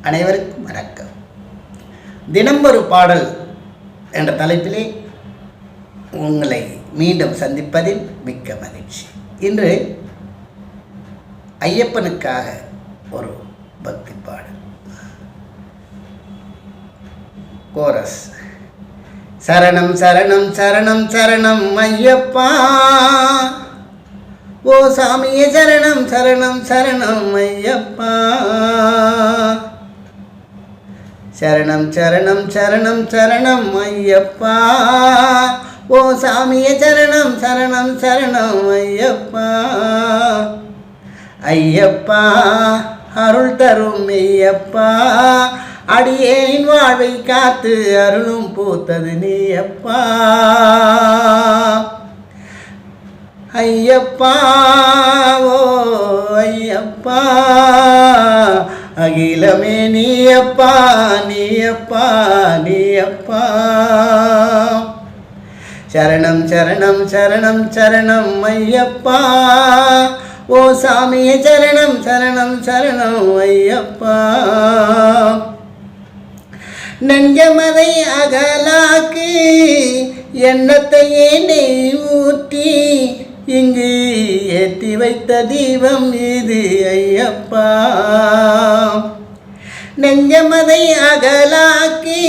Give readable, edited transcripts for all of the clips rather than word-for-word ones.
அனைவருக்கும் வணக்கம். தினம் ஒரு பாடல் என்ற தலைப்பிலே உங்களை மீண்டும் சந்திப்பதில் மிக்க மகிழ்ச்சி. இன்று ஐயப்பனுக்காக ஒரு பக்தி பாடல். கோரஸ். சரணம் சரணம் சரணம் சரணம் ஐயப்பா, ஓ சாமியே சரணம் சரணம் சரணம் ஐயப்பா, சரணம் சரணம் சரணம் சரணம் ஐயப்பா, ஓ சாமியே சரணம் சரணம் சரணம் ஐயப்பா. ஐயப்பா அருள் தரும் மெய்யப்பா, அடியேன் வாழ்வை காத்து அருளும் பூத்தது நீயப்பா. ஐயப்பா ஓ ஐயப்பா, அகிலமே நீயப்பா நீயப்பா நீயப்பா. சரணம் சரணம் சரணம் சரணம் ஐயப்பா, ஓ சாமியே சரணம் சரணம் சரணம் ஐயப்பா. நெஞ்சமதை அகலாக்கி எண்ணத்தையே நெய் ஊற்றி இங்கு ஏற்றி வைத்த தீபம் இது ஐயப்பா. நெஞ்சமதை அகலாக்கி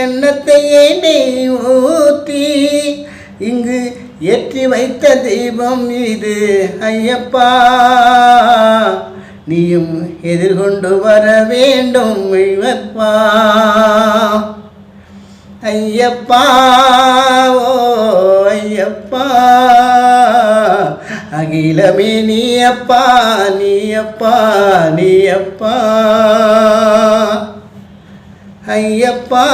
எண்ணத்தையே நெய் ஊற்றி இங்கு ஏற்றி வைத்த தீபம் இது ஐயப்பா. நீயும் எதிர்கொண்டு வர வேண்டும் ஐயப்பா. ஐயப்பா ஓ ஐயப்பா, அகிலமே நீயப்பா நீயப்பா நீயப்பா. ஐயப்பா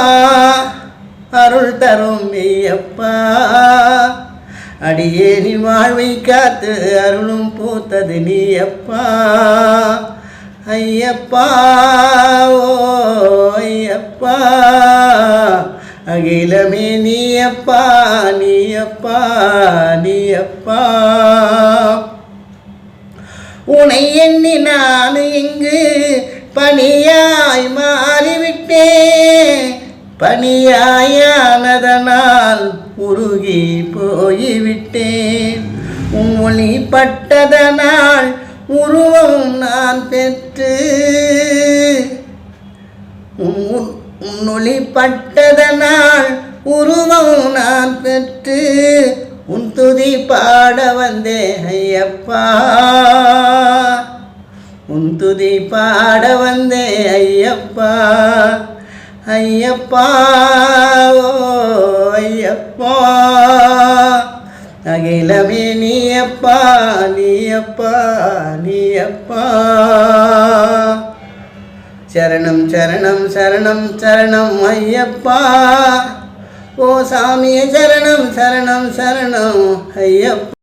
அருள் தரும் மெய்யப்பா, அடியேனி வாழ்வை காத்து அருளும் பூத்தது நீயப்பா. ஐயப்பா ஓ ஐயப்பா, அகிலமே நீயப்பா நீயப்பா நீயப்பா. உனை எண்ணி நான் இங்கு பணியாய் மாறிவிட்டேன், பணியாயானதனால் உருகி போய்விட்டேன். உன் ஒளி பட்டதனால் உருவம் நான் பெற்று, உன் ஒளி பட்டதனால் உருவம் நான் பெற்று உன் துதி பாட வந்தே ஐயப்பா. உன் துதி பாட வந்தே ஐயப்பா. ஐயப்பா ஓ ஐயப்பா, அகிலமே நீயப்பா நீயப்பா நீயப்பா. சரணம் சரணம் சரணம் சரணம் ஐயப்பா, ஓ சாமியே சரணம் சரணம் சரணம் ஐயப்பா.